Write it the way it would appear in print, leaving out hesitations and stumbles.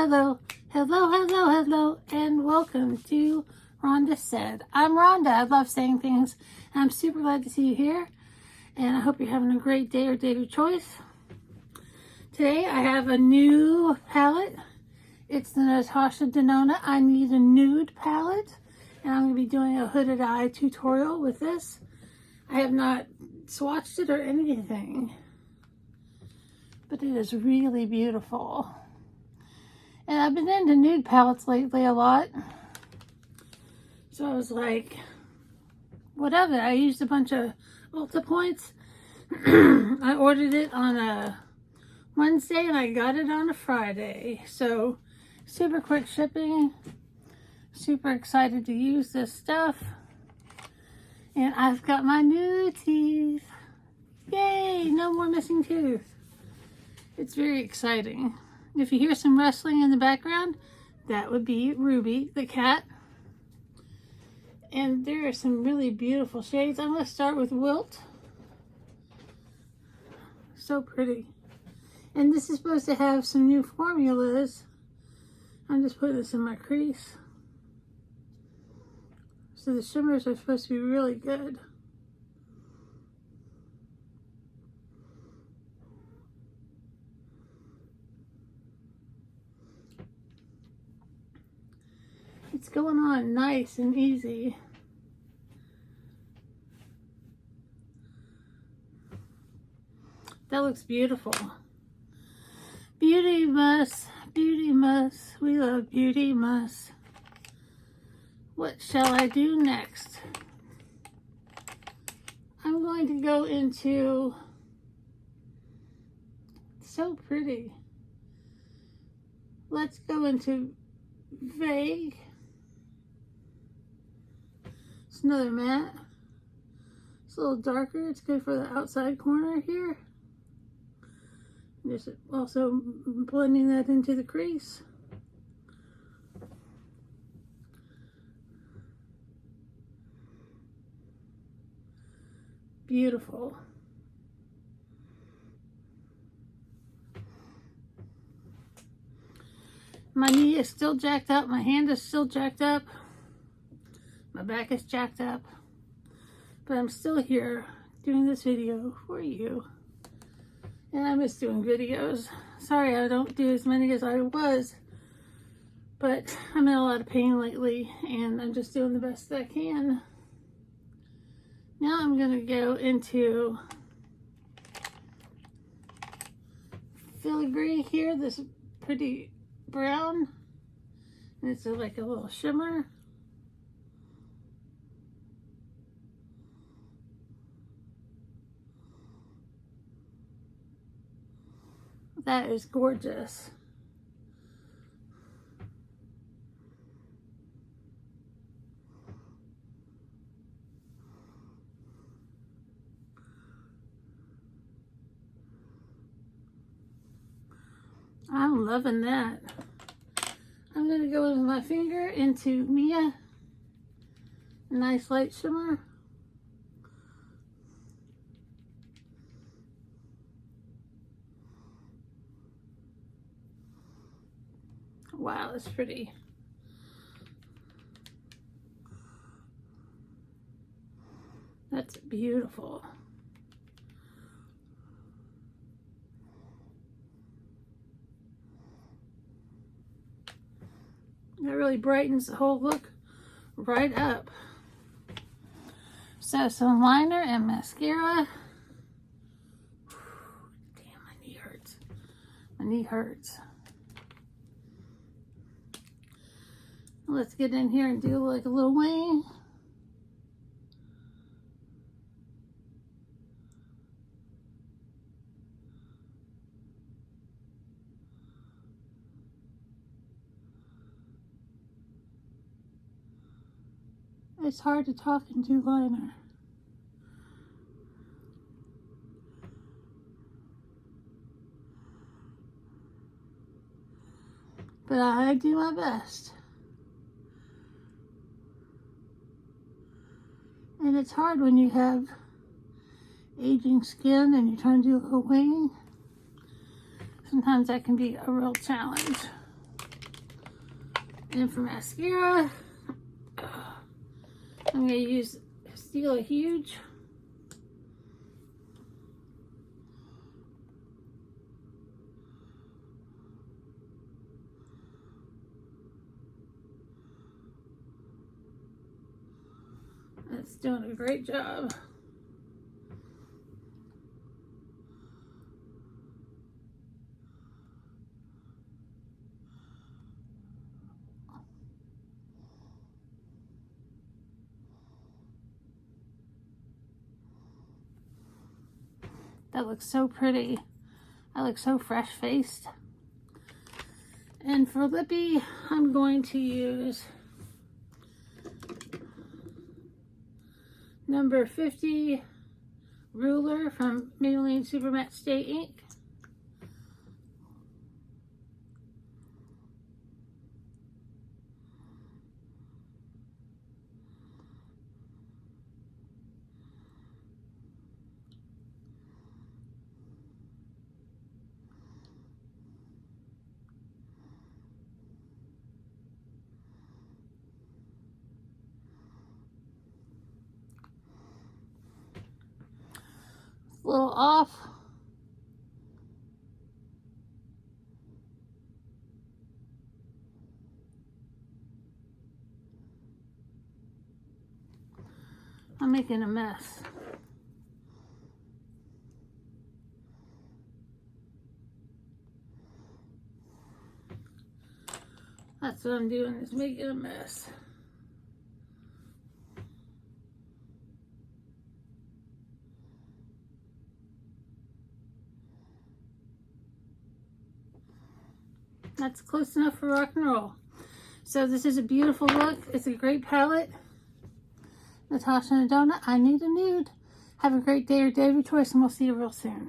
Hello, hello, hello, hello, and welcome to Rhonda Said. I'm Rhonda. I love saying things, and I'm super glad to see you here, and I hope you're having a great day or day of your choice. Today I have a new palette. It's the Natsha Denona I Need a Nude palette, and I'm going to be doing a hooded eye tutorial with this. I have not swatched it or anything, but it is really beautiful. And I've been into nude palettes lately a lot. So I was like, whatever. I used a bunch of Ulta points. I ordered it on a Wednesday and I got it on a Friday. So super quick shipping. Super excited to use this stuff. And I've got my new teeth. Yay! No more missing tooth. It's very exciting. If you hear some rustling in the background, that would be Ruby, the cat. And there are some really beautiful shades. I'm going to start with Wilt. So pretty. And this is supposed to have some new formulas. I'm just putting this in my crease. So the shimmers are supposed to be really good. It's going on nice and easy. That looks beautiful. Beauty must, we love beauty must. What shall I do next? I'm going to go into, so pretty. Let's go into Vague. It's another matte. It's a little darker. It's good for the outside corner here. Just also blending that into the crease. Beautiful. My knee is still jacked up. My hand is still jacked up. My back is jacked up. But I'm still here doing this video for you. And I miss doing videos. Sorry I don't do as many as I was. But I'm in a lot of pain lately. And I'm just doing the best that I can. Now I'm going to go into filigree here. This pretty brown. And it's like a little shimmer. That is gorgeous. I'm loving that. I'm going to go with my finger into Mia. A nice light shimmer. Wow, that's pretty. That's beautiful. That really brightens the whole look right up. So some liner and mascara. Damn, my knee hurts. My knee hurts. Let's get in here and do like a little wing. It's hard to talk into liner. But I do my best. And it's hard when you have aging skin and you're trying to do a little wing. Sometimes that can be a real challenge. And for mascara, I'm going to use Stila Huge. It's doing a great job. That looks so pretty. I look so fresh-faced. And for lippy, I'm going to use number 50 ruler from Maybelline Super Matte Stay Ink. A little off. I'm making a mess. That's what I'm doing, is making a mess. That's close enough for rock and roll. So this is a beautiful look. It's a great palette. Natasha and Denona, I need a nude. Have a great day or day of your choice, and we'll see you real soon.